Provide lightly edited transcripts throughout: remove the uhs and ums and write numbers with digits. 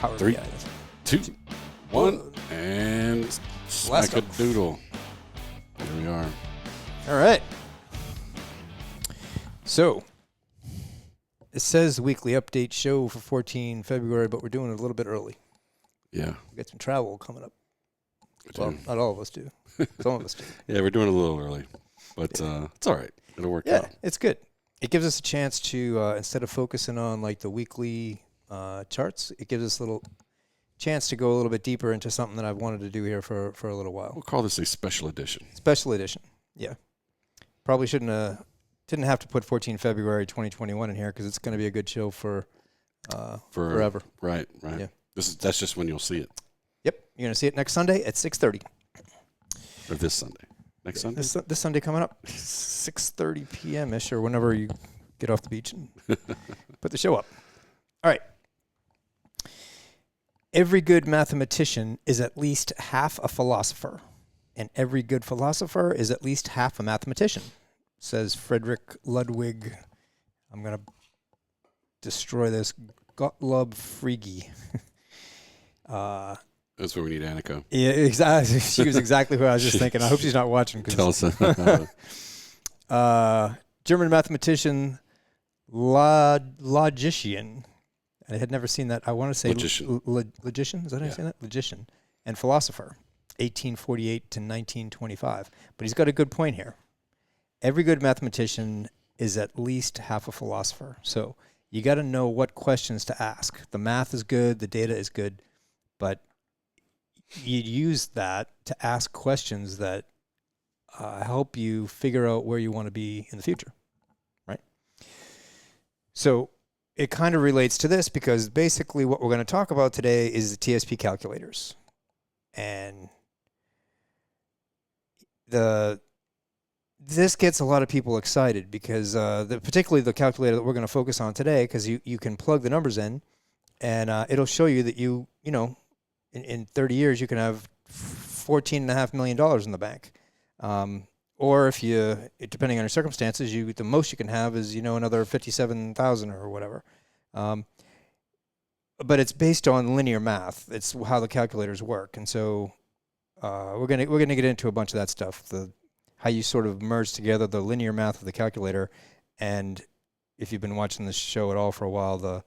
Power 3, BI. 2, 1, and smack a doodle. There we are. All right. So, it says weekly update show for 14 February, but we're doing it a little bit early. Yeah. We got some travel coming up. Well, not all of us do. Some of us do. Yeah, we're doing it a little early, but it's all right. It'll work out. Yeah, it's good. It gives us a chance to, instead of focusing on like the weekly charts, it gives us a little chance to go a little bit deeper into something that I've wanted to do here for a little while. We'll call this a special edition. Special edition, yeah. Probably didn't have to put 14 February 2021 in here because it's going to be a good show for forever. Right. Yeah. That's just when you'll see it. Yep, you're going to see it next Sunday at 6:30. Or this Sunday. Next Sunday? This Sunday coming up, 6:30 p.m.-ish, or whenever you get off the beach and put the show up. All right. Every good mathematician is at least half a philosopher, and every good philosopher is at least half a mathematician, says Frederick Ludwig. I'm going to destroy this. Gottlob Frege. That's where we need Annika. Yeah, exactly. She was exactly who I was just thinking. I hope she's not watching. Tell us. German mathematician, logician. I had never seen that. I want to say logician. Logician? Is that how you say that? Logician. And philosopher, 1848 to 1925. But he's got a good point here. Every good mathematician is at least half a philosopher. So you got to know what questions to ask. The math is good. The data is good. But you use that to ask questions that help you figure out where you want to be in the future, right? So it kind of relates to this because basically what we're going to talk about today is the Tsp calculators. And this gets a lot of people excited because particularly the calculator that we're going to focus on today, because you can plug the numbers in and it'll show you that you know, in 30 years, you can have $14.5 million in the bank. Or if you, depending on your circumstances, the most you can have is, another 57,000 or whatever. But it's based on linear math. It's how the calculators work. And so we're gonna get into a bunch of that stuff, how you sort of merge together the linear math of the calculator, and if you've been watching this show at all for a while, the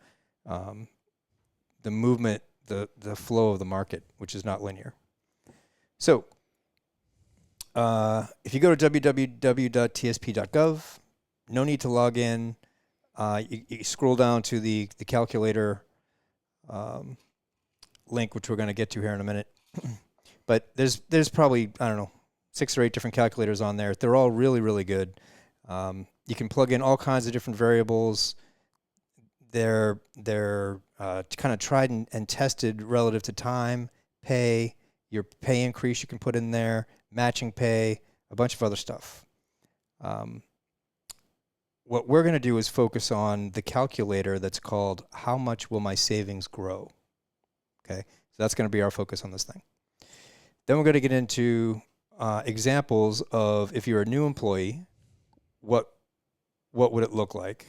movement, the flow of the market, which is not linear. So if you go to www.tsp.gov, no need to log in. You scroll down to the calculator link, which we're going to get to here in a minute. But there's probably, 6 or 8 different calculators on there. They're all really, really good. You can plug in all kinds of different variables. They're kind of tried and tested relative to time, pay, your pay increase you can put in there, matching pay, a bunch of other stuff. What we're going to do is focus on the calculator that's called How Much Will My Savings Grow? Okay, so that's going to be our focus on this thing. Then we're going to get into examples of if you're a new employee, what would it look like?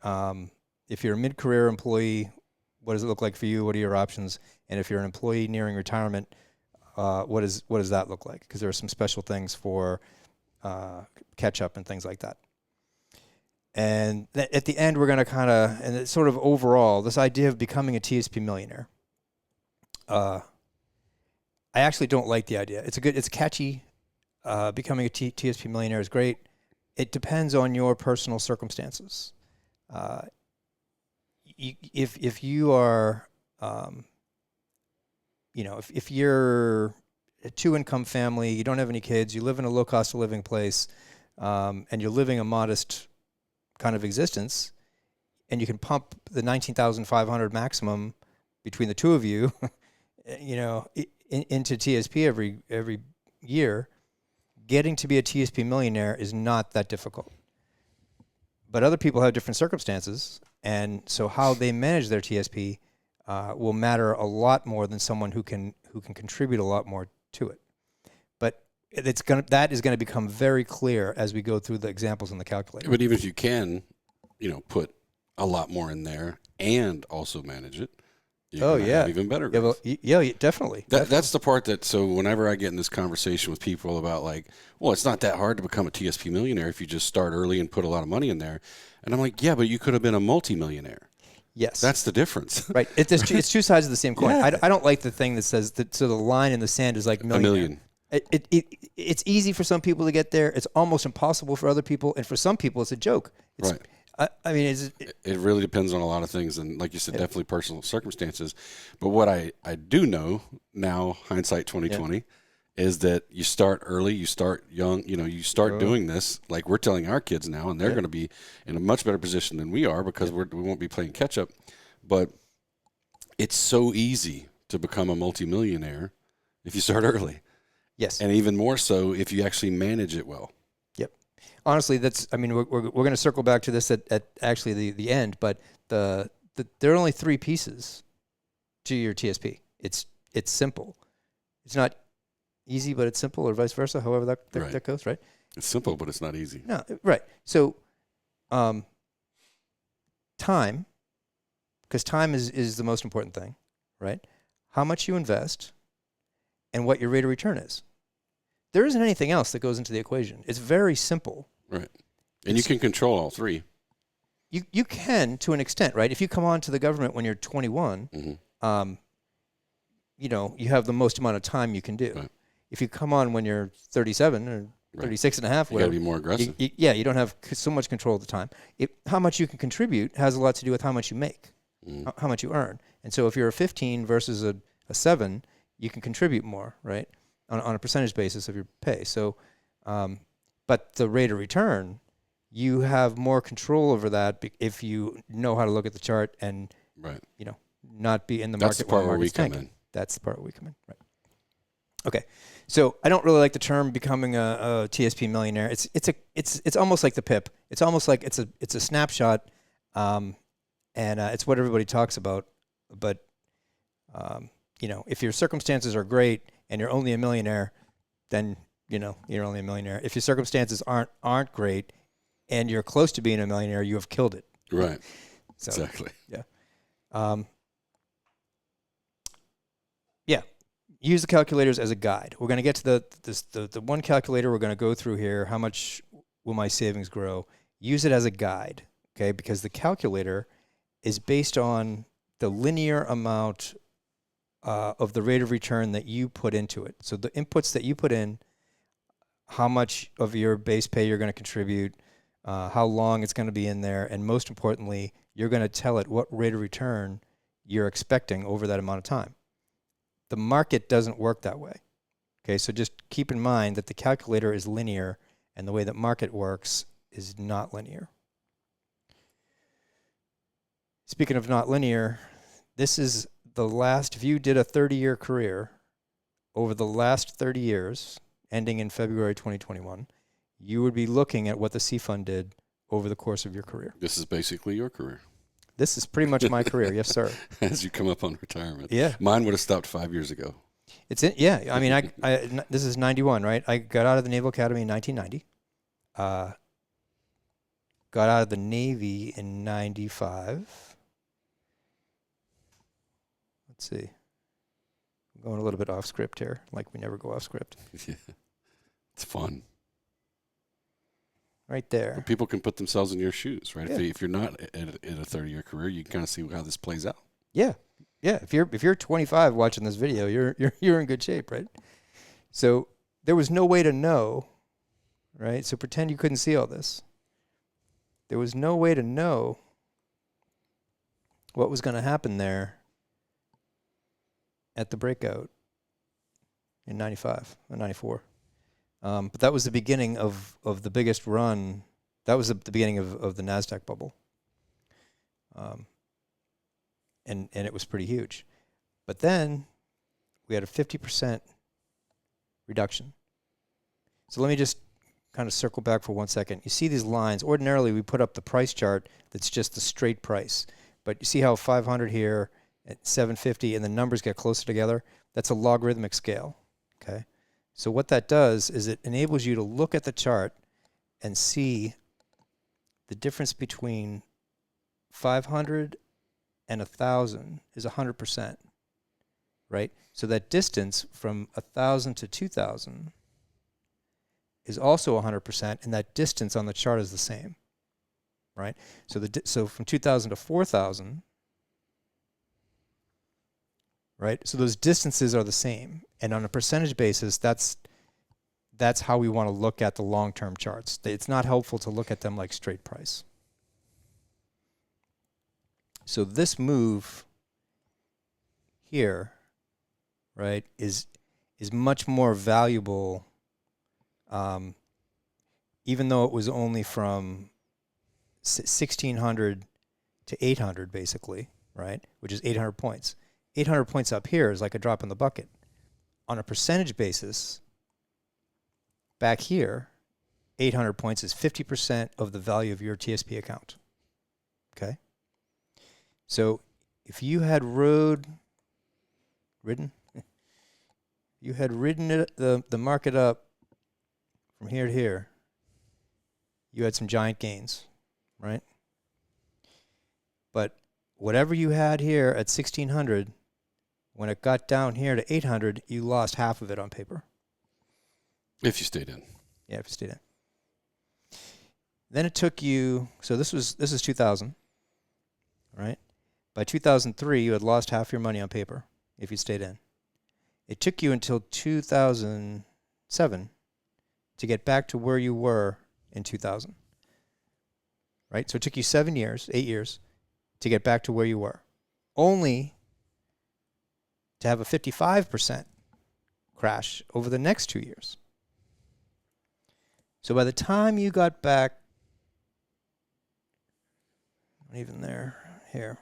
If you're a mid-career employee, what does it look like for you? What are your options? And if you're an employee nearing retirement, what does that look like? Because there are some special things for catch-up and things like that. And at the end, we're going to and it's sort of overall, this idea of becoming a Tsp millionaire. I actually don't like the idea. It's catchy. Becoming a Tsp millionaire is great. It depends on your personal circumstances. If you are, if you're a 2-income family, you don't have any kids, you live in a low cost of living place, and you're living a modest kind of existence, and you can pump the 19,500 maximum between the two of you, into TSP every year, getting to be a TSP millionaire is not that difficult. But other people have different circumstances, and so how they manage their TSP will matter a lot more than someone who can contribute a lot more to it. But that is going to become very clear as we go through the examples in the calculator. But even if you can, put a lot more in there and also manage it, You're gonna have even better growth. Definitely. That's the part that, so whenever I get in this conversation with people about like, well, it's not that hard to become a TSP millionaire if you just start early and put a lot of money in there. And I'm like, yeah, but you could have been a multimillionaire. Yes. That's the difference. Right. It's two sides of the same coin. Yeah. I don't like the thing that says that, so the line in the sand is like millionaire. A million. It's easy for some people to get there. It's almost impossible for other people. And for some people, it's a joke. Right. I mean, it really depends on a lot of things. And like you said, definitely personal circumstances. But what I do know now, hindsight 2020, is that you start early, you start young, you start doing this like we're telling our kids now, and they're going to be in a much better position than we are because we won't be playing catch up. But it's so easy to become a multimillionaire if you start early. Yes. And even more so if you actually manage it well. Yep. Honestly, we're going to circle back to this at actually the end, but there are only three pieces to your TSP. It's simple. It's not easy, but it's simple, or vice versa, however that goes, right? It's simple, but it's not easy. No, right. So time, because time is the most important thing, right? How much you invest and what your rate of return is. There isn't anything else that goes into the equation. It's very simple. Right. And you can control all three. You can, to an extent, right? If you come on to the government when you're 21, you have the most amount of time you can do. Right. If you come on when you're 37 or 36 and a half, you got to be more aggressive. You don't have so much control of the time. How much you can contribute has a lot to do with how much you make, how much you earn. And so if you're a 15 versus a 7, you can contribute more, right, on a percentage basis of your pay. So, but the rate of return, you have more control over that if you know how to look at the chart and, not be in the market. That's the part where we come in. That's the part where we come in, right. Okay, so I don't really like the term becoming a TSP millionaire. It's almost like the PIP. It's almost like it's a snapshot, and it's what everybody talks about. But if your circumstances are great and you're only a millionaire, then you're only a millionaire. If your circumstances aren't great and you're close to being a millionaire, you have killed it. Right. So, exactly. Yeah. Use the calculators as a guide. We're going to get to the one calculator we're going to go through here. How much will my savings grow? Use it as a guide, okay? Because the calculator is based on the linear amount of the rate of return that you put into it. So the inputs that you put in, how much of your base pay you're going to contribute, how long it's going to be in there, and most importantly, you're going to tell it what rate of return you're expecting over that amount of time. The market doesn't work that way. Okay, so just keep in mind that the calculator is linear and the way that market works is not linear. Speaking of not linear, this is the last, if you did a 30-year career over the last 30 years, ending in February 2021, you would be looking at what the C Fund did over the course of your career. This is basically your career. This is pretty much my career, yes, sir. As you come up on retirement. Yeah. Mine would have stopped 5 years ago. I mean, this is 91, right? I got out of the Naval Academy in 1990. Got out of the Navy in 95. Let's see. I'm going a little bit off script here, like we never go off script. Yeah. It's fun. Right there. But people can put themselves in your shoes, right? Yeah. If you're not in a 30-year career, you can kind of see how this plays out. Yeah. Yeah. If you're 25 watching this video, you're in good shape, right? So there was no way to know, right? So pretend you couldn't see all this. There was no way to know what was going to happen there at the breakout in 95 and 94. But that was the beginning of the biggest run. That was the beginning of the NASDAQ bubble. And it was pretty huge. But then we had a 50% reduction. So let me just kind of circle back for 1 second. You see these lines. Ordinarily, we put up the price chart that's just the straight price. But you see how 500 here at 750 and the numbers get closer together? That's a logarithmic scale, okay? So what that does is it enables you to look at the chart and see the difference between 500 and 1,000 is 100%, right? So that distance from 1,000 to 2,000 is also 100%, and that distance on the chart is the same, right? So so from 2,000 to 4,000, right? So those distances are the same, and on a percentage basis, that's how we want to look at the long-term charts. It's not helpful to look at them like straight price. So this move here, right, is much more valuable, even though it was only from 1,600 to 800, basically, right, which is 800 points. 800 points up here is like a drop in the bucket. On a percentage basis, back here, 800 points is 50% of the value of your TSP account. Okay? So if you had ridden the market up from here to here, you had some giant gains, right? But whatever you had here at 1,600, when it got down here to 800, you lost half of it on paper. If you stayed in. Yeah, if you stayed in. Then it took you, so this is 2000, right? By 2003, you had lost half your money on paper if you stayed in. It took you until 2007 to get back to where you were in 2000, right? So it took you 8 years to get back to where you were, only to have a 55% crash over the next 2 years. So by the time you got back, not even there, here.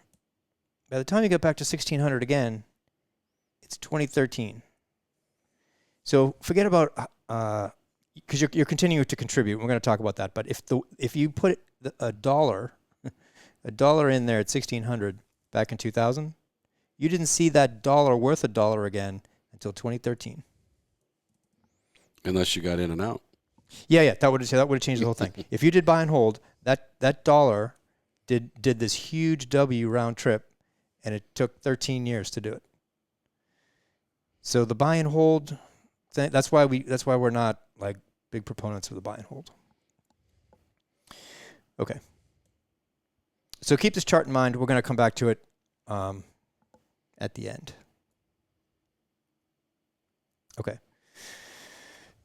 By the time you got back to 1,600 again, it's 2013. So forget about, because you're continuing to contribute. We're going to talk about that. But if you put a dollar in there at 1,600 back in 2000, you didn't see that dollar worth a dollar again until 2013. Unless you got in and out. Yeah, that would have changed the whole thing. If you did buy and hold, that dollar did this huge W round trip, and it took 13 years to do it. So the buy and hold thing, that's why we're not like big proponents of the buy and hold. Okay. So keep this chart in mind. We're going to come back to it at the end. Okay.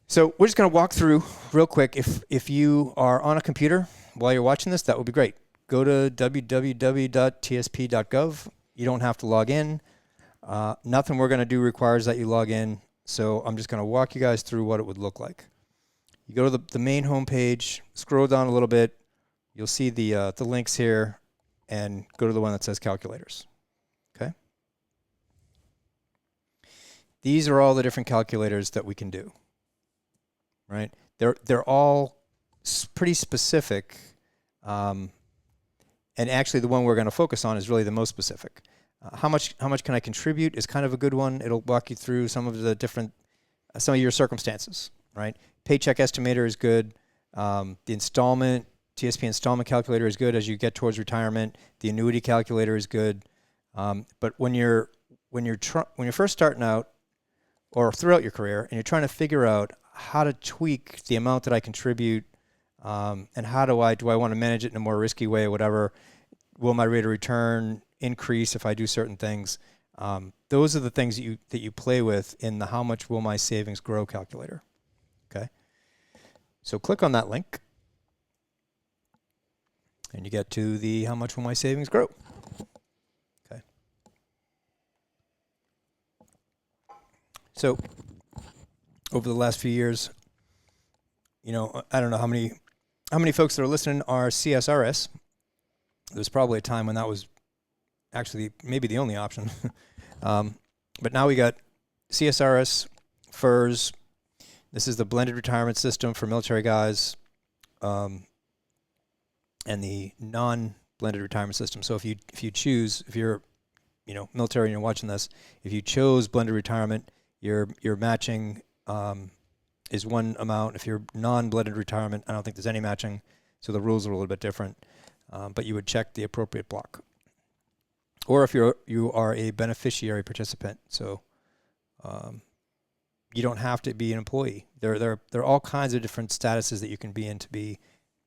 So we're just going to walk through real quick. If you are on a computer while you're watching this, that would be great. Go to www.tsp.gov. You don't have to log in. Nothing we're going to do requires that you log in. So I'm just going to walk you guys through what it would look like. You go to the main homepage, scroll down a little bit. You'll see the links here, and go to the one that says Calculators. Okay. These are all the different calculators that we can do. Right? They're all pretty specific, and actually the one we're going to focus on is really the most specific. How much can I contribute is kind of a good one. It'll walk you through some of the different, some of your circumstances. Right? Paycheck estimator is good. The TSP installment calculator is good as you get towards retirement. The annuity calculator is good. But when you're first starting out, or throughout your career, and you're trying to figure out how to tweak the amount that I contribute, and how do I want to manage it in a more risky way or whatever? Will my rate of return increase if I do certain things? Those are the things that you play with in the how much will my savings grow calculator. Okay. So click on that link, and you get to the how much will my savings grow. Okay. So over the last few years, I don't know how many folks that are listening are CSRS. There's probably a time when that was actually maybe the only option. But now we got CSRS, FERS. This is the blended retirement system for military guys, and the non-blended retirement system. So if you're military and you're watching this, if you chose blended retirement, your matching is one amount. If you're non-blended retirement, I don't think there's any matching, so the rules are a little bit different. But you would check the appropriate block. or if you are a beneficiary participant. So you don't have to be an employee. There are all kinds of different statuses that you can be in to be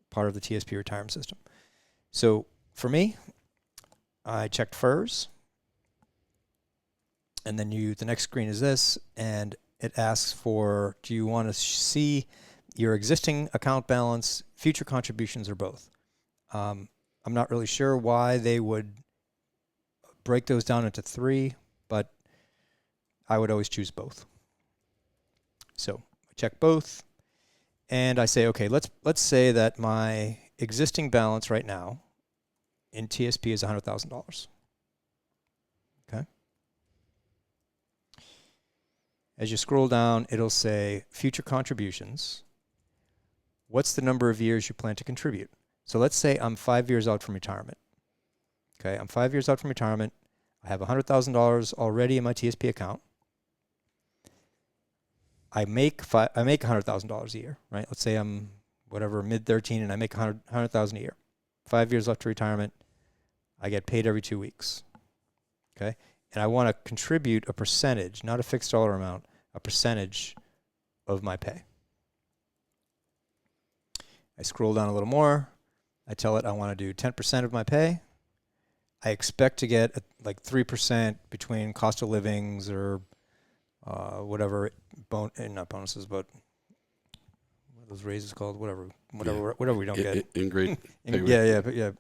part of the TSP retirement system. So for me, I checked FERS, and then the next screen is this, and it asks for, do you want to see your existing account balance, future contributions, or both? I'm not really sure why they would break those down into 3, but I would always choose both. So I check both, and I say, okay, let's say that my existing balance right now in TSP is $100,000. Okay. As you scroll down, it'll say future contributions. What's the number of years you plan to contribute? So let's say I'm 5 years out from retirement. Okay, I'm 5 years out from retirement. I have $100,000 already in my TSP account. I make $100,000 a year, right? Let's say I'm mid-13 and I make $100,000 a year. 5 years left to retirement. I get paid every 2 weeks. Okay, and I want to contribute a percentage, not a fixed dollar amount, a percentage of my pay. I scroll down a little more. I tell it I want to do 10% of my pay. I expect to get like 3% between cost of livings or whatever, not bonuses, but what are those raises called? Whatever we don't get. In grade. Yeah,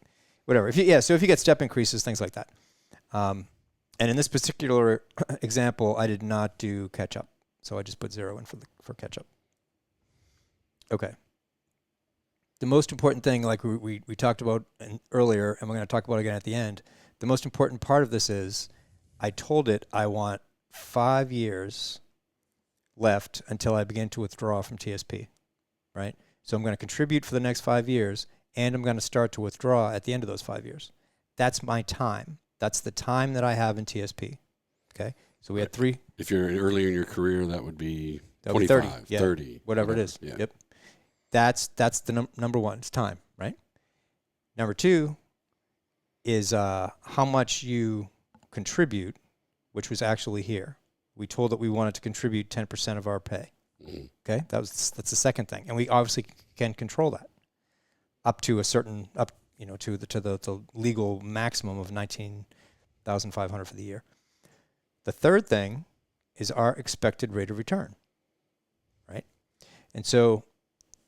whatever. So if you get step increases, things like that. And in this particular example, I did not do catch up, so I just put 0 in for catch up. Okay. The most important thing, like we talked about earlier, and we're going to talk about again at the end, the most important part of this is I told it I want 5 years left until I begin to withdraw from TSP, right? So I'm going to contribute for the next 5 years, and I'm going to start to withdraw at the end of those 5 years. That's my time. That's the time that I have in TSP, okay? So we had 3. If you're earlier in your career, that would be 25, 30, 30. Whatever it is. Yeah. Yep. That's the number one. It's time, right? Number 2 is how much you contribute, which was actually here. We told that we wanted to contribute 10% of our pay. Mm-hmm. Okay, that's the second thing, and we obviously can control that up to a certain to the legal maximum of $19,500 for the year. The third thing is our expected rate of return, right? And so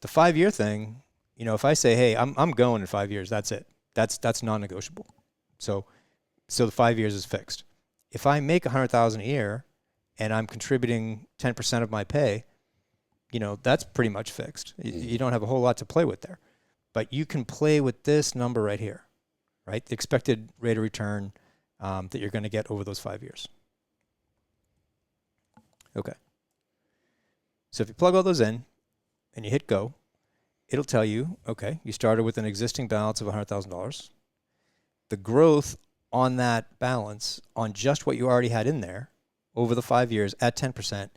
the 5-year thing, if I say, hey, I'm going in 5 years, that's it. That's non-negotiable. So the 5 years is fixed. If I make $100,000 a year and I'm contributing 10% of my pay, that's pretty much fixed. You don't have a whole lot to play with there. But you can play with this number right here, right? The expected rate of return that you're going to get over those 5 years. Okay. So if you plug all those in and you hit go, it'll tell you, okay, you started with an existing balance of $100,000. The growth on that balance, on just what you already had in there, over the 5 years at 10%,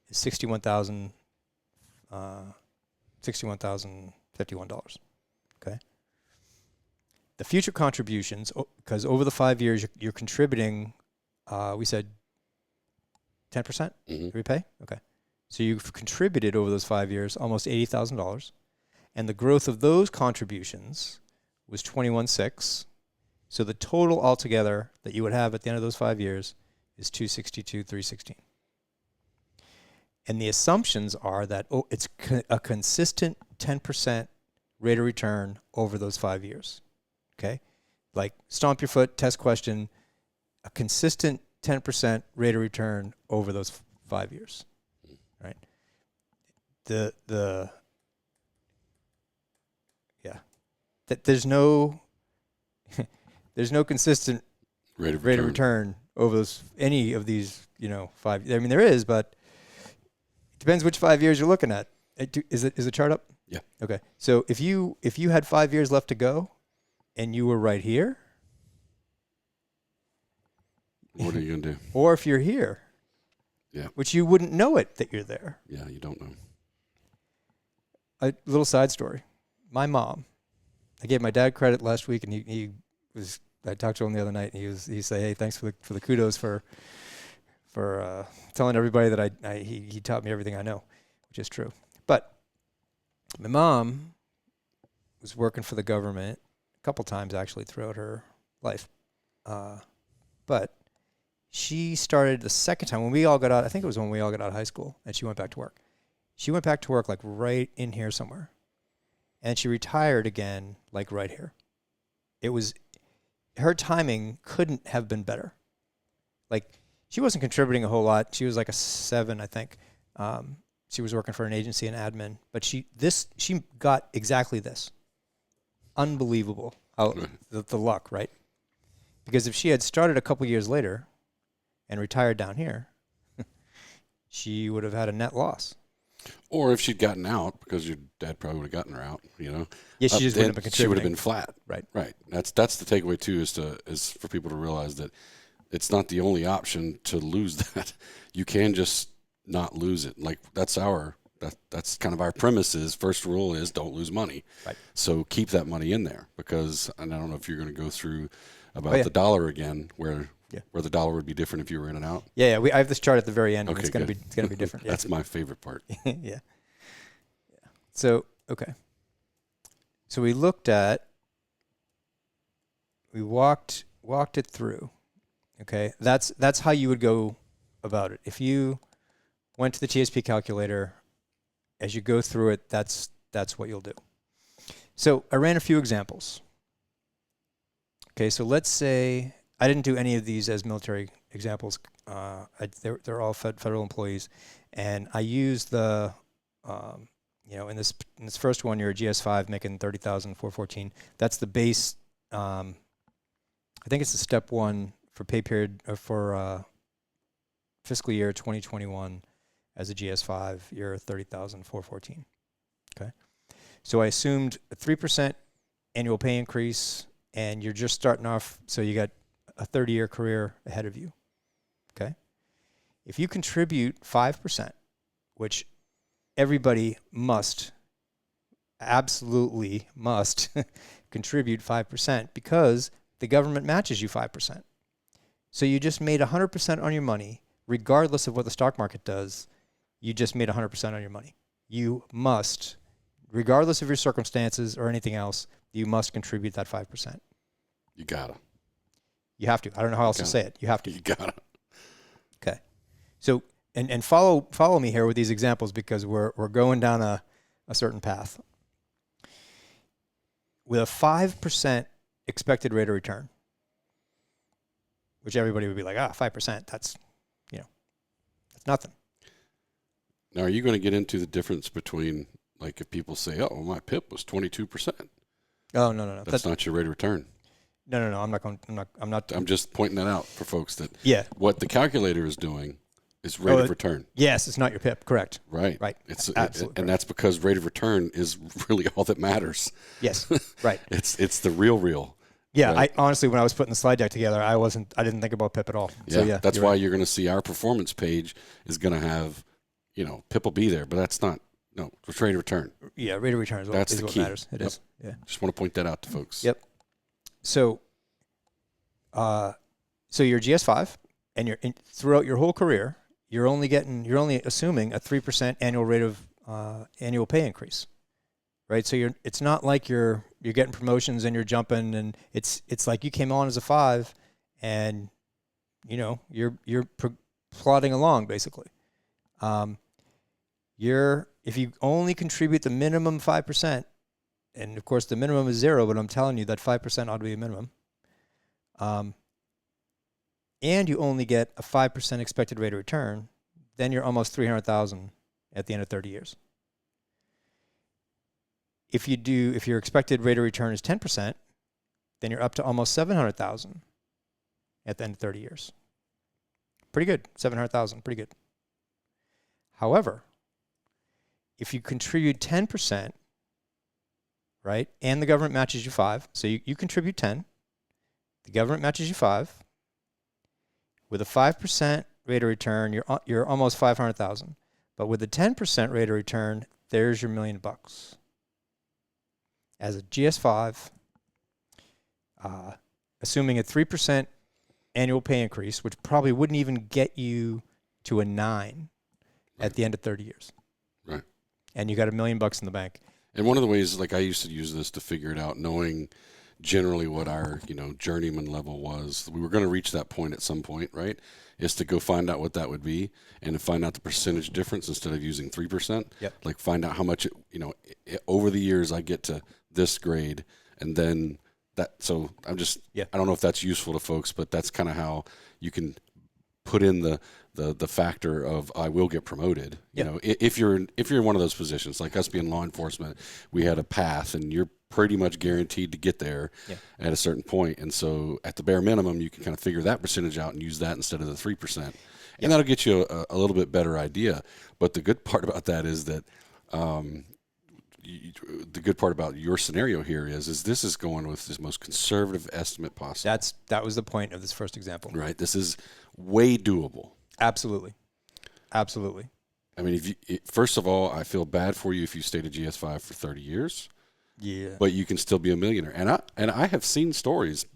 is $61,051. Okay. The future contributions, because over the 5 years you're contributing, we said 10% repay. Okay. So you've contributed over those 5 years almost $80,000, and the growth of those contributions was 21.6. So the total altogether that you would have at the end of those 5 years is 262,316. And the assumptions are that it's a consistent 10% rate of return over those 5 years. Okay? Like stomp your foot, test question, a consistent 10% rate of return over those 5 years. Right? There's no consistent rate of return over any of these, 5. I mean, there is, but it depends which 5 years you're looking at. Is the chart up? Yeah. Okay. So if you had 5 years left to go, and you were right here, what are you gonna do? Or if you're here, yeah, which you wouldn't know it that you're there. Yeah, you don't know. A little side story. My mom, I gave my dad credit last week, and he was I talked to him the other night, and he said, "Hey, thanks for the kudos for telling everybody that he taught me everything I know," which is true. But my mom was working for the government a couple times actually throughout her life, but she started the second time when we all got out. I think it was when we all got out of high school, and she went back to work. She went back to work like right in here somewhere, and she retired again like right here. It was her timing couldn't have been better. Like, she wasn't contributing a whole lot. She was like a 7, I think. She was working for an agency in admin, but she got exactly this. Unbelievable how the luck, right? Because if she had started a couple years later and retired down here, she would have had a net loss. Or if she'd gotten out, because your dad probably would have gotten her out, you know. Yeah, she just wouldn't have been contributing. She would have been flat. Right. Right. That's the takeaway too, is for people to realize that it's not the only option to lose that. You can just not lose it. Like, that's kind of our premise is, first rule is don't lose money. Right. So keep that money in there, because, and I don't know if you're going to go through about the dollar again, where the dollar would be different if you were in and out. Yeah, I have this chart at the very end. Okay, it's going to be different. That's my favorite part. Yeah. So, okay. So we walked it through. Okay, that's how you would go about it. If you went to the Tsp calculator, as you go through it, that's what you'll do. So I ran a few examples. Okay, so let's say I didn't do any of these as military examples. They're all federal employees, and I used the in this first one, you're a GS5 making $30,414. That's the base. I think it's the step 1 for pay period for fiscal year 2021 as a GS5. You're $30,414. Okay, so I assumed a 3% annual pay increase, and you're just starting off, so you got a 30-year career ahead of you. Okay, if you contribute 5%, which everybody absolutely must contribute 5%, because the government matches you 5%. So you just made 100% on your money, regardless of what the stock market does. You just made 100% on your money. You must, regardless of your circumstances or anything else, you must contribute that 5%. You gotta. You have to. I don't know how else to say it. You have to. You gotta. Okay. So, and follow me here with these examples, because we're going down a certain path. With a 5% expected rate of return, which everybody would be like, 5%, that's nothing. Now, are you going to get into the difference between, like, if people say, "Oh, my PIP was 22%"? Oh, no. That's not your rate of return. No. I'm just pointing that out for folks that what the calculator is doing is rate of return. Yes, it's not your PIP. Correct. Right. It's absolutely, and that's because rate of return is really all that matters. Yes. Right. It's the real. Yeah. Right? I honestly, when I was putting the slide deck together, I didn't think about PIP at all. Yeah. So, that's why you're going to see our performance page is going to have, PIP will be there, but that's not. No, it's rate of return. Yeah, rate of return is what matters. It is. Yeah. Just want to point that out to folks. Yep. So, you're GS5, and throughout your whole career, you're only assuming a 3% annual rate of annual pay increase, right? So it's not like you're getting promotions and you're jumping, and it's like you came on as a 5, and you're plodding along basically. If you only contribute the minimum 5%, and of course the minimum is 0, but I'm telling you that 5% ought to be a minimum. And you only get a 5% expected rate of return, then you're almost $300,000 at the end of 30 years. If your expected rate of return is 10%, then you're up to almost $700,000 at the end of 30 years. Pretty good, $700,000, pretty good. However, if you contribute 10%, right, and the government matches you 5, so you contribute 10, the government matches you 5. With a 5% rate of return, you're almost $500,000. But with a 10% rate of return, there's your $1 million. As a GS5, assuming a 3% annual pay increase, which probably wouldn't even get you to a 9 at the end of 30 years. Right. And you got $1 million in the bank. And one of the ways, like I used to use this to figure it out, knowing generally what our, journeyman level was, we were going to reach that point at some point, right? Is to go find out what that would be and to find out the percentage difference instead of using 3%. Yep. Like find out how much, over the years I get to this grade, and then that. So I don't know if that's useful to folks, but that's kind of how you can put in the factor of I will get promoted. Yep. If you're in one of those positions, like us being law enforcement, we had a path, and you're pretty much guaranteed to get there at a certain point. And so at the bare minimum, you can kind of figure that percentage out and use that instead of the 3%. And that'll get you a little bit better idea. But the good part about that is that the good part about your scenario here is this is going with the most conservative estimate possible. That was the point of this first example. Right. This is way doable. Absolutely. Absolutely. I mean, first of all, I feel bad for you if you stayed at GS5 for 30 years. Yeah. But you can still be a millionaire. And I have seen stories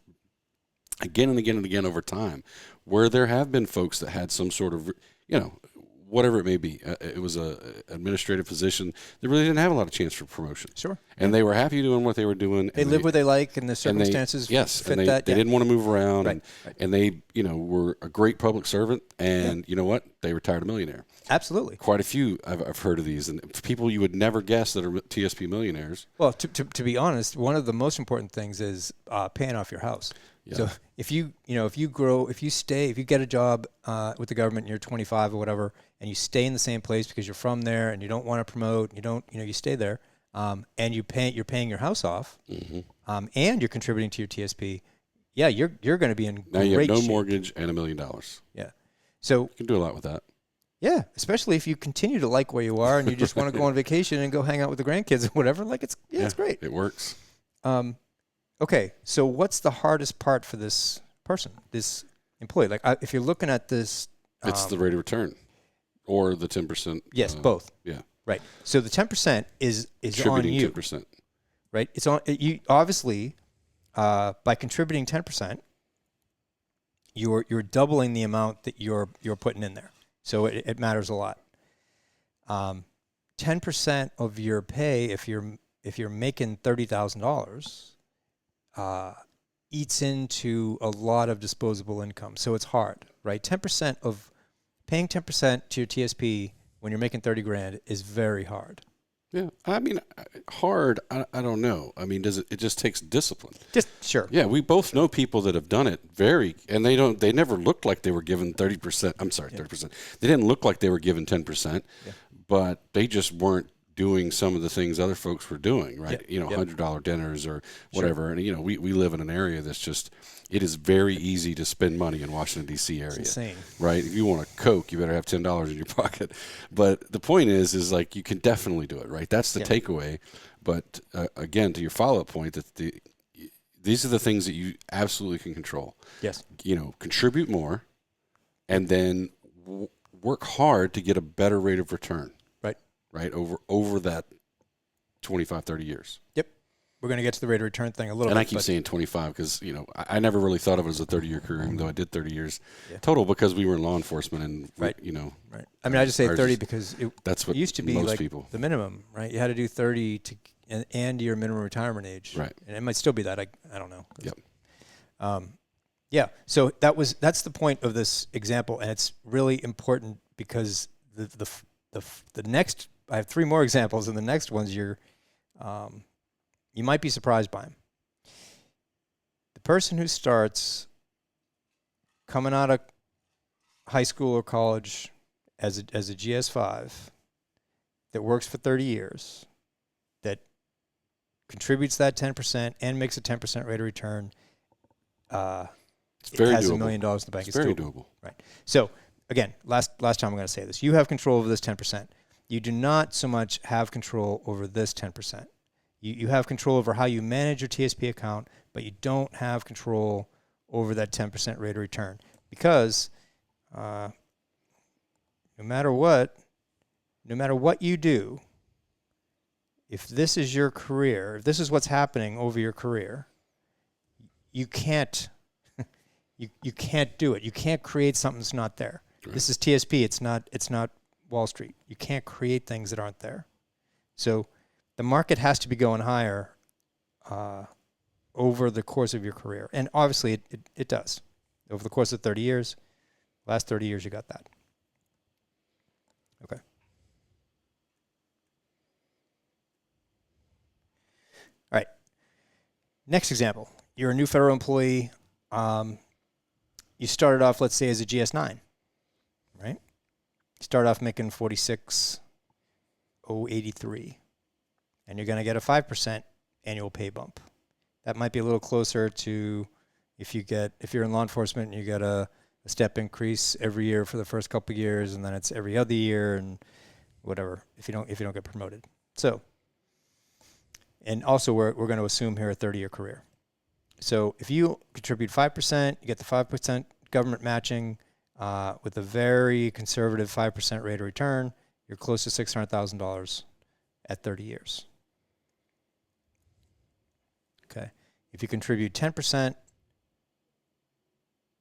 again and again and again over time where there have been folks that had some sort of, whatever it may be. It was a administrative position. They really didn't have a lot of chance for promotion. Sure. And they were happy doing what they were doing. They live where they like, and the circumstances fit that. They didn't want to move around. Right. And they, were a great public servant. And you know what? They retired a millionaire. Absolutely. Quite a few I've heard of these. And people you would never guess that are TSP millionaires. Well, to be honest, one of the most important things is paying off your house. Yeah. So if you grow, if you get a job with the government and you're 25 or whatever, and you stay in the same place because you're from there and you don't want to promote, you stay there, and you're paying your house off, and you're contributing to your TSP, yeah, you're going to be in now great you have no shape. mortgage and $1 million. Yeah. So you can do a lot with that. Yeah, especially if you continue to like where you are and you just want to go on vacation and go hang out with the grandkids or whatever. Like it's great. It works. Okay, so what's the hardest part for this person, this employee? Like if you're looking at this, it's the rate of return, or the 10%. Yes, both. Yeah. Right. So the 10% is on you. 10%. Right. It's on you. Obviously, by contributing 10%, you're doubling the amount that you're putting in there. So it matters a lot. 10% of your pay, if you're making $30,000, eats into a lot of disposable income. So it's hard, right? Paying 10% to your TSP when you're making 30 grand is very hard. Yeah, I mean, hard. I don't know. I mean, it just takes discipline. Just sure. Yeah, we both know people that have done it and they never looked like they were given 30%. I'm sorry, 30%. They didn't look like they were given 10%, but they just weren't doing some of the things other folks were doing, right? $100 dinners or whatever. Sure. And we live in an area that's just, it is very easy to spend money in Washington D.C. area. It's insane. Right? If you want a Coke, you better have $10 in your pocket. But the point is like you can definitely do it, right? That's the takeaway. But again, to your follow-up point, that these are the things that you absolutely can control. Yes. Contribute more, and then work hard to get a better rate of return. Right, over that 25, 30 years. Yep. We're going to get to the rate of return thing a little bit. And I keep saying 25 because, I never really thought of it as a 30-year career, even though I did 30 years total because we were in law enforcement. And, Right. I mean, I just say 30 because that's what it used to be most like people. The minimum, right? You had to do 30 and your minimum retirement age. Right. And it might still be that. I don't know. Yep. Yeah. So that's the point of this example. And it's really important because the next, I have 3 more examples, and the next ones you might be surprised by them. The person who starts coming out of high school or college as a GS5 that works for 30 years, that contributes that 10% and makes a 10% rate of return, it's very has doable. $1 million in the bank. It's very doable. Right. So again, last time I'm going to say this. You have control over this 10%. You do not so much have control over this 10%. You have control over how you manage your TSP account, but you don't have control over that 10% rate of return because no matter what you do, if this is your career, if this is what's happening over your career, you can't You can't do it. You can't create something that's not there. Right. This is TSP. It's not Wall Street. You can't create things that aren't there. So the market has to be going higher over the course of your career. And obviously it does. Over the course of 30 years, last 30 years you got that. Okay. All right. Next example. You're a new federal employee. You started off, let's say, as a GS9, right? You start off making 46,083, and you're going to get a 5% annual pay bump. That might be a little closer to if you're in law enforcement and you get a step increase every year for the first couple of years, and then it's every other year and whatever if you don't get promoted. So, and also we're going to assume here a 30-year career. So if you contribute 5%, you get the 5% government matching with a very conservative 5% rate of return, you're close to $600,000 at 30 years. Okay. If you contribute 10%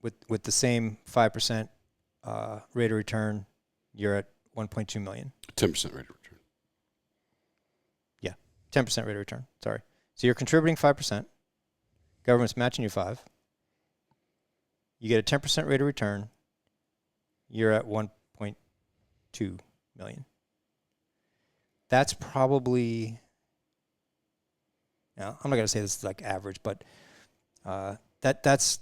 with the same 5% rate of return, you're at $1.2 million. 10% rate of return. Yeah, 10% rate of return. Sorry. So you're contributing 5%. Government's matching you 5. You get a 10% rate of return. You're at 1.2 million. That's probably, now I'm not going to say this is like average, but that's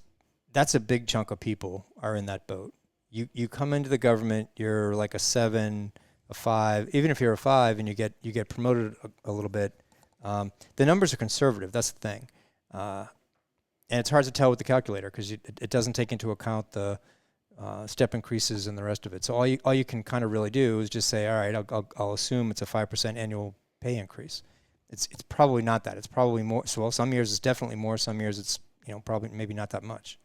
a big chunk of people are in that boat. You come into the government, you're like a 7, a 5. Even if you're a 5 and you get promoted a little bit, the numbers are conservative. That's the thing. And it's hard to tell with the calculator because it doesn't take into account the step increases and the rest of it. So all you can kind of really do is just say, all right, I'll assume it's a 5% annual pay increase. It's probably not that. It's probably more. So some years it's definitely more. Some years it's probably maybe not that much.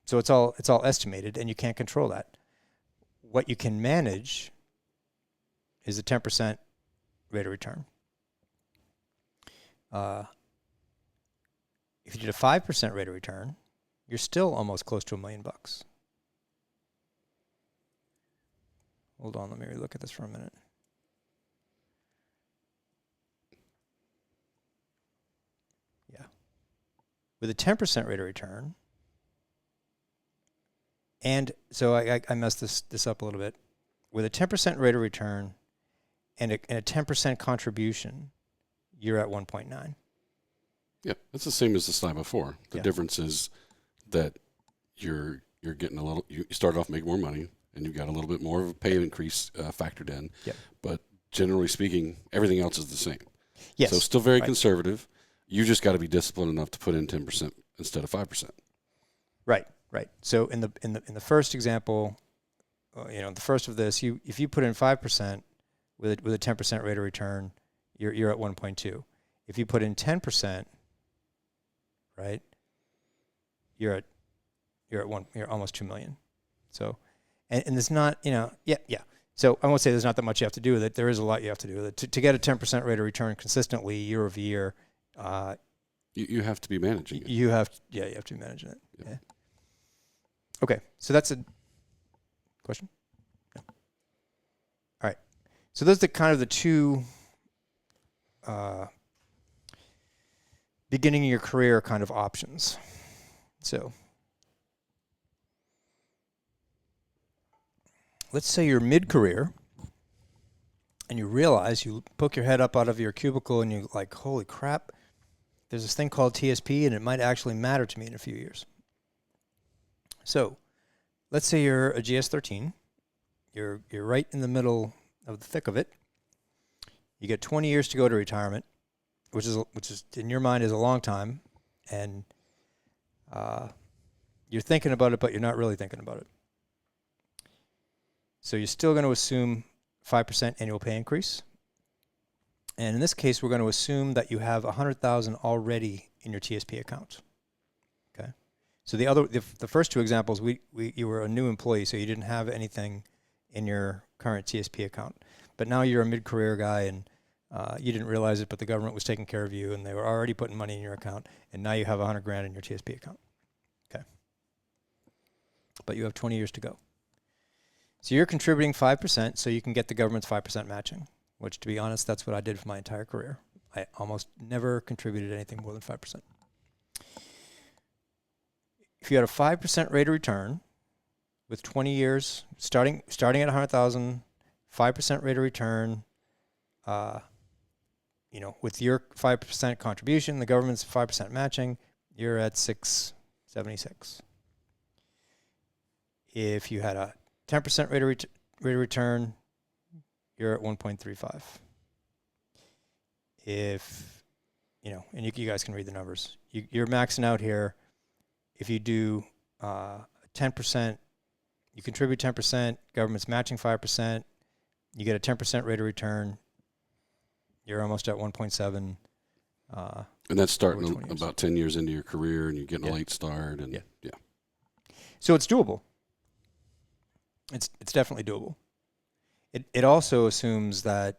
So it's all estimated, and you can't control that. What you can manage is a 10% rate of return. If you did a 5% rate of return, you're still almost close to $1 million. Hold on, let me look at this for a minute. Yeah. With a 10% rate of return, and so I messed this up a little bit. With a 10% rate of return and a 10% contribution, you're at 1.9. Yeah, that's the same as the slide before. The difference is that you're getting a little. You start off making more money, and you've got a little bit more of a pay increase factored in. Yep. But generally speaking, everything else is the same. Yes. So still very conservative. You just got to be disciplined enough to put in 10% instead of 5%. Right. So in the first example, the first of this, if you put in 5% with a 10% rate of return, you're at 1.2. If you put in 10%. Right, you're almost 2 million. So, and there's not, So I won't say there's not that much you have to do with it. There is a lot you have to do with it to get a 10% rate of return consistently year over year. You have to be managing it. You have to be managing it. Yep. Yeah. Okay, so that's a question. No. All right, so those are kind of the two. Beginning of your career kind of options. So let's say you're mid-career and you realize you poke your head up out of your cubicle and you're like, holy crap, there's this thing called TSP and it might actually matter to me in a few years. So let's say you're a GS13. You're right in the middle of the thick of it. You get 20 years to go to retirement. Which is in your mind is a long time, and you're thinking about it, but you're not really thinking about it. So you're still going to assume 5% annual pay increase, and in this case, we're going to assume that you have $100,000 already in your TSP account. Okay. So the first two examples, you were a new employee, so you didn't have anything in your current TSP account, but now you're a mid-career guy and you didn't realize it, but the government was taking care of you, and they were already putting money in your account, and now you have $100,000 in your TSP account. Okay. But you have 20 years to go. So you're contributing 5%, so you can get the government's 5% matching, which, to be honest, that's what I did for my entire career. I almost never contributed anything more than 5%. If you had a 5% rate of return with 20 years, starting at 100,000, 5% rate of return, with your 5% contribution, the government's 5% matching, you're at 676. If you had a 10% rate of return, you're at 1.35. If, and you guys can read the numbers. You're maxing out here. If you do 10%, you contribute 10%, government's matching 5%, you get a 10% rate of return, you're almost at 1.7. And that's starting about 10 years into your career, and you're getting a late start. And yeah. So it's doable. It's definitely doable. It also assumes that,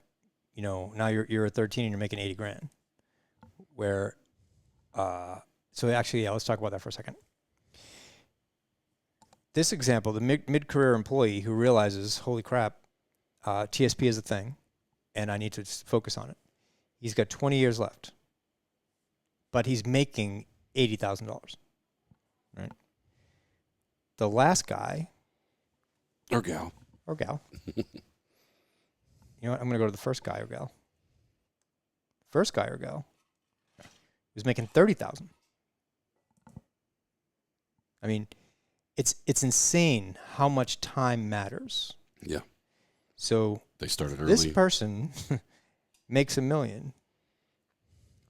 now you're at 13 and you're making 80 grand. Where, so actually, let's talk about that for a second. This example, the mid-career employee who realizes, holy crap, TSP is a thing, and I need to focus on it. He's got 20 years left, but he's making $80,000, right? The last guy, or gal, you know what? I'm going to go to the first guy or gal. First guy or gal was making $30,000. I mean, it's insane how much time matters. Yeah. So they started early. This person makes $1 million,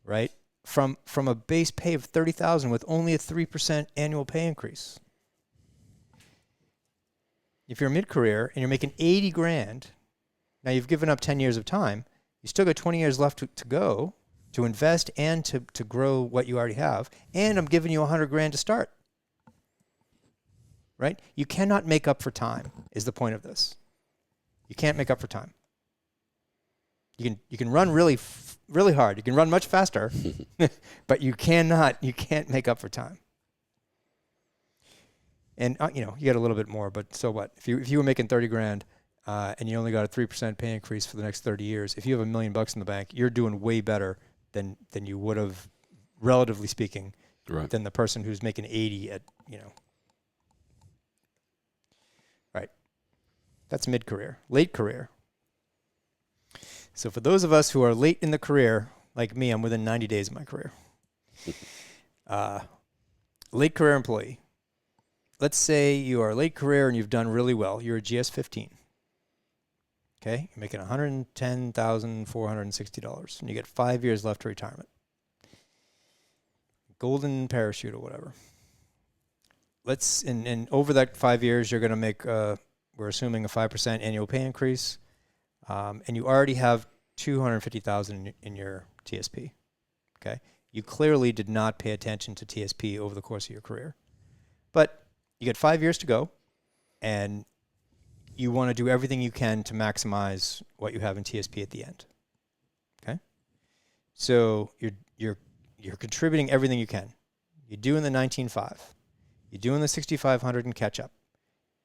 right? From a base pay of $30,000 with only a 3% annual pay increase. If you're mid-career and you're making 80 grand, now you've given up 10 years of time, you still got 20 years left to go to invest and to grow what you already have, and I'm giving you 100 grand to start. Right? You cannot make up for time is the point of this. You can't make up for time. You can run really hard. You can run much faster, but you can't make up for time. And you got a little bit more, but so what? If you were making 30 grand and you only got a 3% pay increase for the next 30 years, if you have $1 million in the bank, you're doing way better than you would have, relatively speaking, right, than the person who's making 80 at Right. That's mid-career. Late career. So for those of us who are late in the career, like me, I'm within 90 days of my career. Late career employee. Let's say you are late career and you've done really well. You're a GS-15. Okay? You're making $110,460, and you get 5 years left to retirement. Golden parachute or whatever. And over that 5 years, you're going to make, we're assuming a 5% annual pay increase, and you already have $250,000 in your TSP. Okay, you clearly did not pay attention to TSP over the course of your career, but you get 5 years to go, and you want to do everything you can to maximize what you have in TSP at the end. Okay, so you're contributing everything you can. You're doing the 19.5. You're doing the 6,500 and catch up.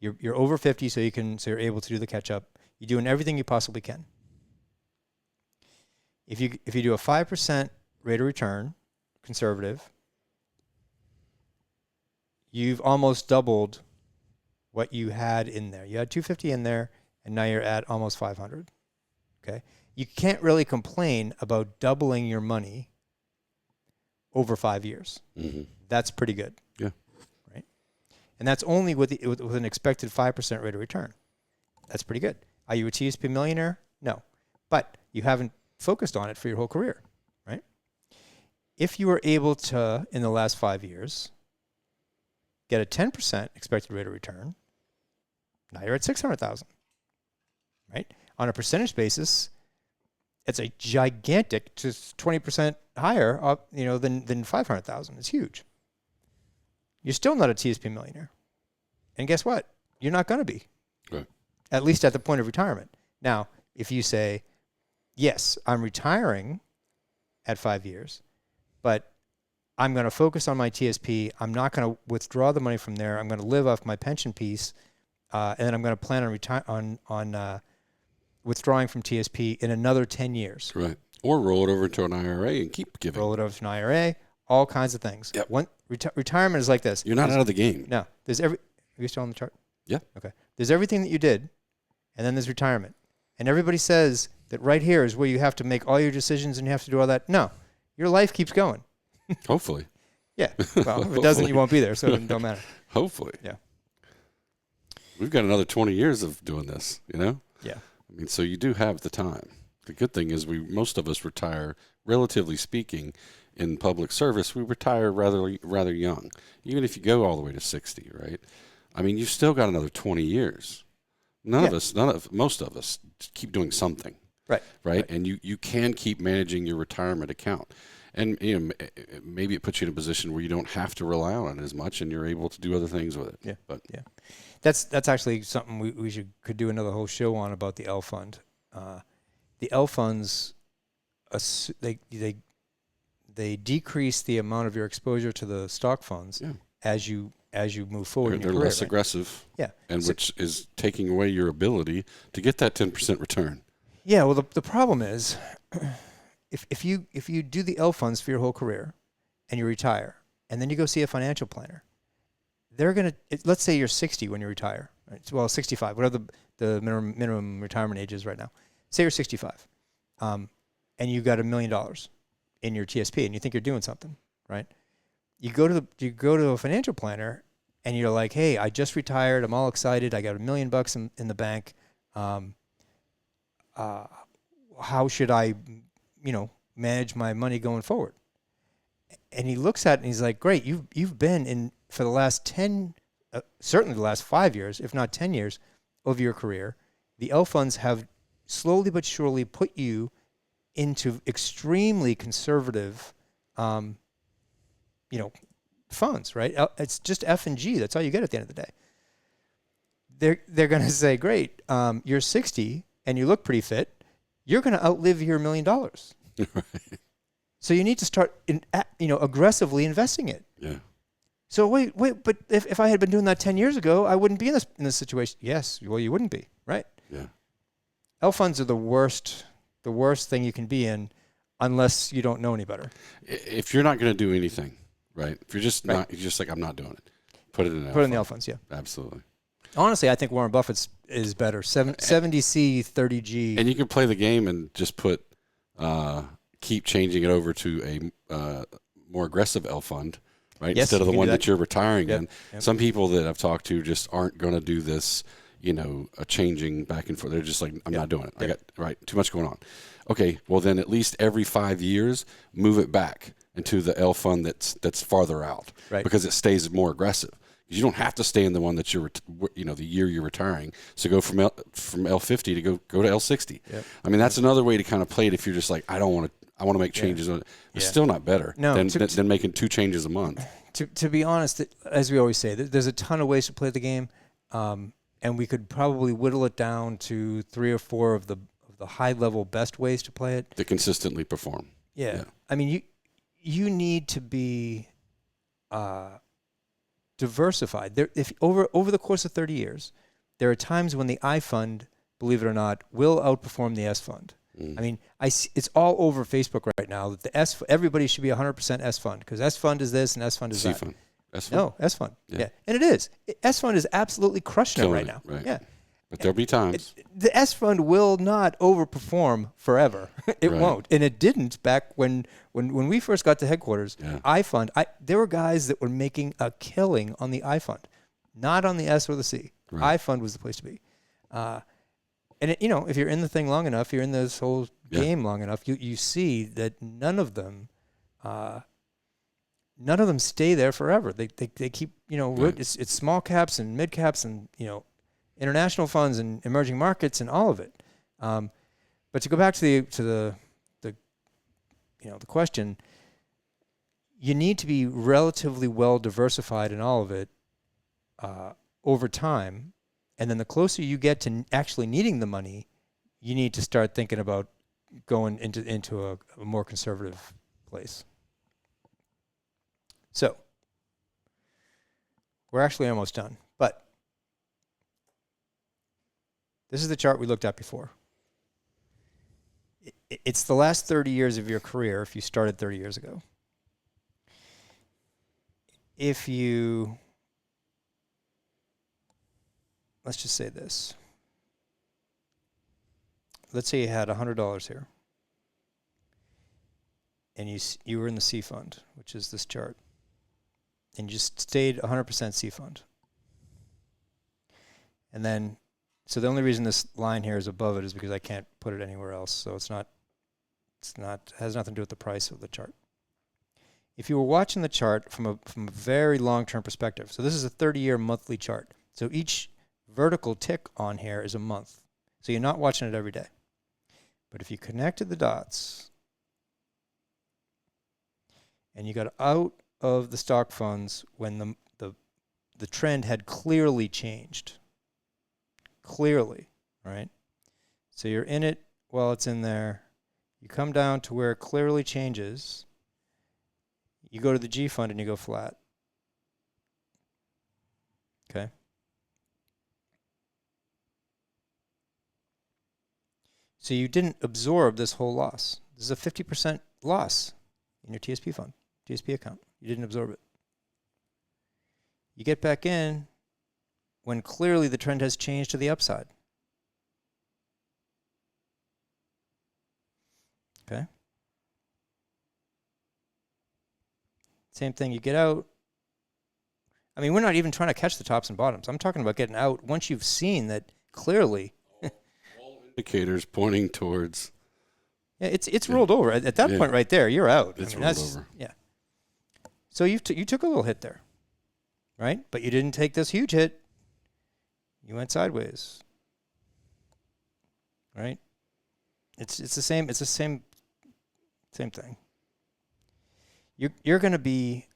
You're over 50, so you're able to do the catch up. You're doing everything you possibly can. If you do a 5% rate of return, conservative, you've almost doubled what you had in there. You had 250 in there, and now you're at almost 500. Okay, you can't really complain about doubling your money over 5 years. Mm-hmm. That's pretty good. Yeah. And that's only with an expected 5% rate of return. That's pretty good. Are you a Tsp millionaire? No. But you haven't focused on it for your whole career, right? If you were able to, in the last 5 years, get a 10% expected rate of return, now you're at 600,000, right? On a percentage basis, it's a gigantic, just 20% higher, than 500,000. It's huge. You're still not a Tsp millionaire. And guess what? You're not going to be. Right. At least at the point of retirement. Now, if you say, yes, I'm retiring at 5 years, but I'm going to focus on my TSP. I'm not going to withdraw the money from there. I'm going to live off my pension piece, and then I'm going to plan on withdrawing from TSP in another 10 years. Right. Or roll it over to an IRA and keep giving. Roll it over to an IRA, all kinds of things. Yep. Retirement is like this. You're not out of the game. No. Are you still on the chart? Yeah. Okay. There's everything that you did, and then there's retirement. And everybody says that right here is where you have to make all your decisions and you have to do all that. No. Your life keeps going. Hopefully. Yeah. Well, if it doesn't, you won't be there, so it don't matter. Hopefully. Yeah. We've got another 20 years of doing this, Yeah. I mean, so you do have the time. The good thing is most of us retire, relatively speaking, in public service. We retire rather young, even if you go all the way to 60, right? I mean, you've still got another 20 years. Most of us keep doing something. Right. And you can keep managing your retirement account. And maybe it puts you in a position where you don't have to rely on it as much, and you're able to do other things with it. Yeah. But that's actually something we could do another whole show on about the L fund. The L funds, they decrease the amount of your exposure to the stock funds as you move forward. They're less aggressive. Yeah. And which is taking away your ability to get that 10% return. Yeah. Well, the problem is. If you do the L funds for your whole career and you retire and then you go see a financial planner, they're going to, let's say you're 60 when you retire, right? Well, 65, whatever the minimum retirement age is right now. Say you're 65 and you got $1 million in your TSP and you think you're doing something, right? You go to a financial planner and you're like, hey, I just retired. I'm all excited. I got $1 million in the bank. How should I manage my money going forward? And he looks at it and he's like, great, you've been in for the last 10, certainly the last 5 years, if not 10 years of your career. The L funds have slowly but surely put you into extremely conservative, funds, right? It's just F and G. That's all you get at the end of the day. They're going to say, great, you're 60 and you look pretty fit. You're going to outlive your $1 million. Right. So you need to start, aggressively investing it. Yeah. So wait, but if I had been doing that 10 years ago, I wouldn't be in this situation. Yes, well, you wouldn't be, right? Yeah. L funds are the worst thing you can be in, unless you don't know any better. If you're not going to do anything, right? If you're just not, you're just like, I'm not doing it. Put it in Put it in the L funds, yeah. Absolutely. Honestly, I think Warren Buffett's is better. 70C, 30G. And you can play the game and just keep changing it over to a more aggressive L fund, right? Yes, instead of the one that you're retiring Yep. in. Yep. Some people that I've talked to just aren't going to do this, a changing back and forth. They're just like, I'm not doing it. Yep. I got too much going on. Okay, well then at least every 5 years, move it back into the L fund that's farther out, Right. because it stays more aggressive. You don't have to stay in the one that you're, the year you're retiring. So go from L50 to go to L60. Yep. I mean, that's another way to kind of play it if you're just like, I want to make changes. Yeah. It's still not better than making 2 changes a month. To be honest, as we always say, there's a ton of ways to play the game, and we could probably whittle it down to 3 or 4 of the high-level best ways to play it. That consistently perform. Yeah. I mean, you need to be diversified. If over the course of 30 years, there are times when the I fund, believe it or not, will outperform the S fund. I mean, it's all over Facebook right now that everybody should be 100% S fund, because S fund is this and S fund is C that. fund. S fund. No, S fund. Yeah. And it is. S fund is absolutely crushing it right now. Right. Yeah. But there'll be times. The S fund will not overperform forever. It Right. won't. And it didn't back when we first got to headquarters. Yeah. I fund, there were guys that were making a killing on the I fund, not on the S or the C. Right. I fund was the place to be. And if you're in the thing long enough, you're in this whole game long enough, you see that none of them stay there forever. They keep, Right. it's small caps and mid caps and, international funds and emerging markets and all of it. But to go back to the question, you need to be relatively well diversified in all of it over time. And then the closer you get to actually needing the money, you need to start thinking about going into a more conservative place. So we're actually almost done, but this is the chart we looked at before. It's the last 30 years of your career if you started 30 years ago. If you, let's just say this. Let's say you had $100 here, and you were in the C fund, which is this chart, and you just stayed 100% C fund. And then, so the only reason this line here is above it is because I can't put it anywhere else. So it's not, has nothing to do with the price of the chart. If you were watching the chart from a very long-term perspective, so this is a 30-year monthly chart. So each vertical tick on here is a month. So you're not watching it every day. But if you connected the dots and you got out of the stock funds when the trend had clearly changed, clearly, right? So you're in it while it's in there. You come down to where it clearly changes. You go to the G fund and you go flat. Okay. So you didn't absorb this whole loss. This is a 50% loss in your TSP fund, TSP account. You didn't absorb it. You get back in when clearly the trend has changed to the upside. Okay. Same thing, you get out. I mean, we're not even trying to catch the tops and bottoms. I'm talking about getting out once you've seen that clearly. All indicators pointing towards. Yeah, it's rolled over. At that point right there, you're out. It's rolled over. Yeah. So you took a little hit there, right? But you didn't take this huge hit. You went sideways, right? It's the same. It's the same thing. You're going to be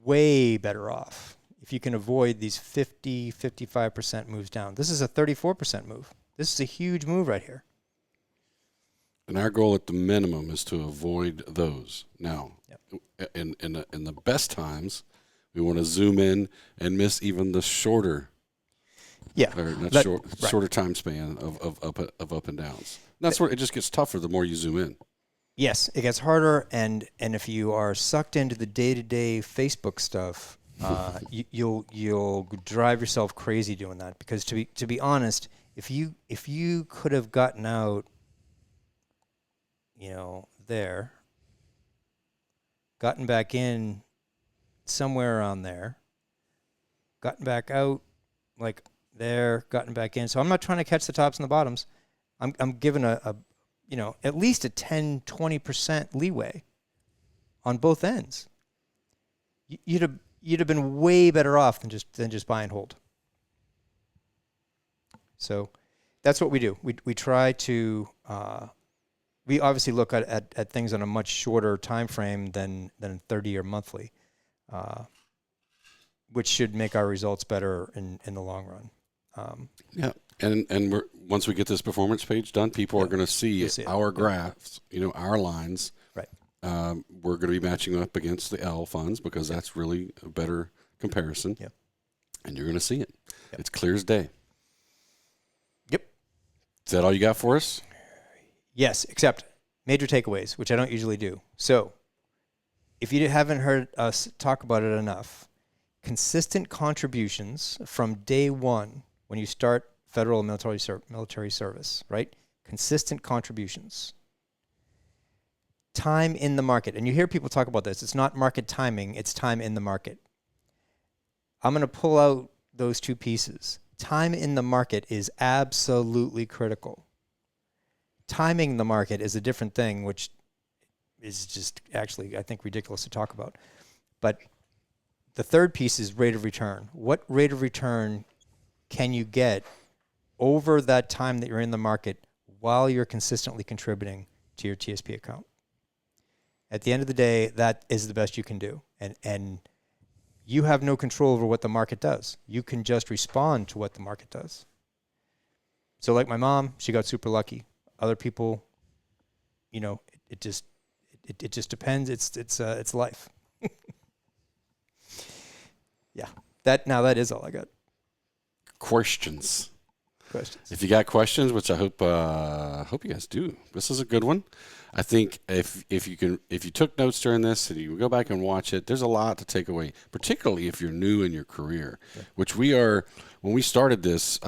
way better off if you can avoid these 50, 55% moves down. This is a 34% move. This is a huge move right here. And our goal at the minimum is to avoid those. Now, in the best times, we want to zoom in and miss even the shorter, shorter time span of up and downs. That's where it just gets tougher the more you zoom in. Yes, it gets harder, and if you are sucked into the day-to-day Facebook stuff, you'll drive yourself crazy doing that. Because to be honest, if you could have gotten out, there, gotten back in somewhere around there, gotten back out like there, gotten back in. So I'm not trying to catch the tops and the bottoms. I'm given a at least a 10, 20% leeway on both ends. You'd have been way better off than just buy and hold. So that's what we do. We try to we obviously look at things on a much shorter time frame than 30 or monthly, which should make our results better in the long run. And once we get this performance page done, people are going to see our graphs, our lines. Right. We're going to be matching up against the L funds because that's really a better comparison. Yep. And you're going to see it. Yep. It's clear as day. Yep. Is that all you got for us? Yes, except major takeaways, which I don't usually do. So if you haven't heard us talk about it enough, consistent contributions from day one when you start federal and military service, right? Consistent contributions. Time in the market. And you hear people talk about this. It's not market timing. It's time in the market. I'm going to pull out those two pieces. Time in the market is absolutely critical. Timing the market is a different thing, which is just actually, I think, ridiculous to talk about. But the third piece is rate of return. What rate of return can you get over that time that you're in the market while you're consistently contributing to your TSP account? At the end of the day, that is the best you can do. And you have no control over what the market does. You can just respond to what the market does. So like my mom, she got super lucky. Other people, it just depends. It's life. That is all I got. Questions. Questions. If you got questions, which I hope you guys do, this is a good one. I think if you took notes during this and you go back and watch it, there's a lot to take away, particularly if you're new in your career, which we are. When we started this,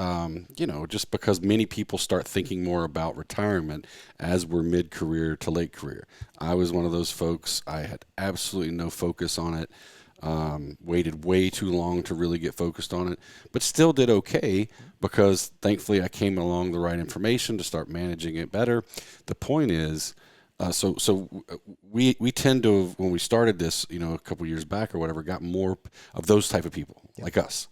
just because many people start thinking more about retirement as we're mid-career to late career. I was one of those folks. I had absolutely no focus on it. Waited way too long to really get focused on it, but still did okay because thankfully I came along the right information to start managing it better. The point is, we tend to, when we started this, a couple years back or whatever, got more of those type of people like us.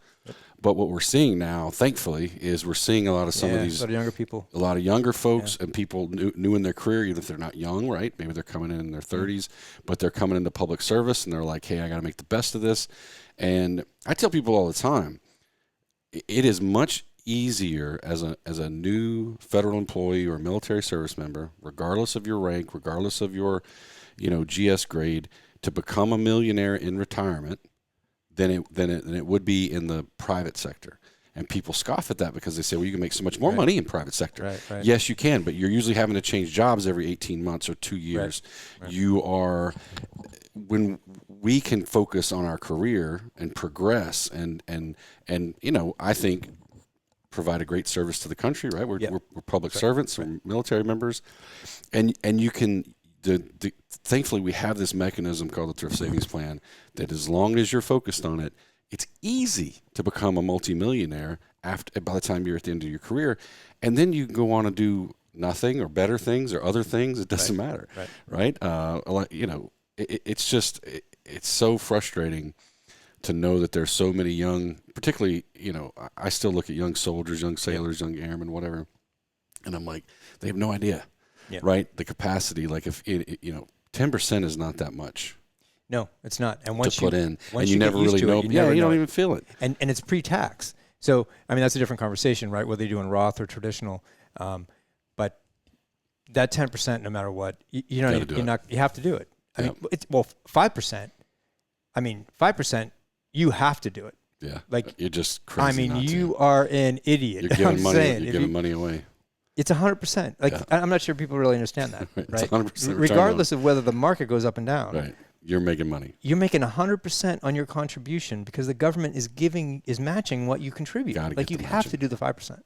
But what we're seeing now, thankfully, is we're seeing a lot of some of these, a lot of younger people, a lot of younger folks and people new in their career, even if they're not young, right? Maybe they're coming in their 30s, but they're coming into public service and they're like, hey, I got to make the best of this. And I tell people all the time, it is much easier as a new federal employee or military service member, regardless of your rank, regardless of your, GS grade, to become a millionaire in retirement than it would be in the private sector. And people scoff at that because they say, well, you can make so much more money in private sector. Right. Yes, you can, but you're usually having to change jobs every 18 months or 2 years. Right. You are, when we can focus on our career and progress and I think provide a great service to the country, right? We're public servants, we're military members, and you can. Thankfully, we have this mechanism called the Thrift Savings Plan that as long as you're focused on it, it's easy to become a multimillionaire by the time you're at the end of your career. And then you can go on and do nothing or better things or other things. It doesn't matter, right? It's so frustrating to know that there's so many young, particularly, I still look at young soldiers, young sailors, young airmen, whatever, and I'm like, they have no idea. Yeah. Right, the capacity. Like if 10% is not that much. No, it's not. And once to put in, once and you never really know. You don't even feel it. And it's pre-tax. So that's a different conversation, right? Whether you're doing Roth or traditional, but that 10%, no matter what, you have to do it. I mean, 5%. 5%. You have to do it. Yeah, like you're just crazy. You are an idiot. You're giving money. You're giving money away. It's 100%. I'm not sure people really understand that. Right? It's 100%. Regardless of whether the market goes up and down. Right. You're making money. You're making 100% on your contribution because the government is matching what you contribute. You have to do the 5%.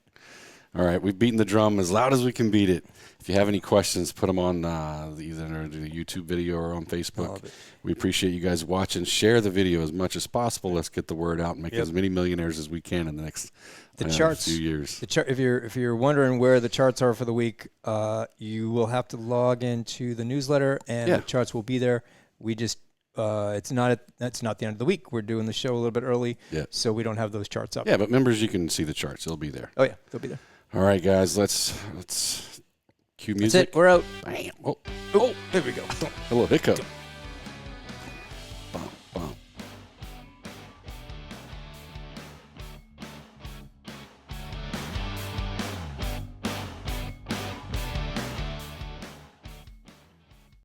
All right, we've beaten the drum as loud as we can beat it. If you have any questions, put them on either the YouTube video or on Facebook. We appreciate you guys watching. Share the video as much as possible. Let's get the word out and make as many millionaires as we can in the next few years. If you're wondering where the charts are for the week, you will have to log into the newsletter, and the charts will be there. We just it's not the end of the week. We're doing the show a little bit early, so we don't have those charts up. Yeah, but members, you can see the charts. They'll be there. Oh yeah, they'll be there. All right, guys, let's cue music. That's it. We're out. Bam. Oh, there we go. A little hiccup.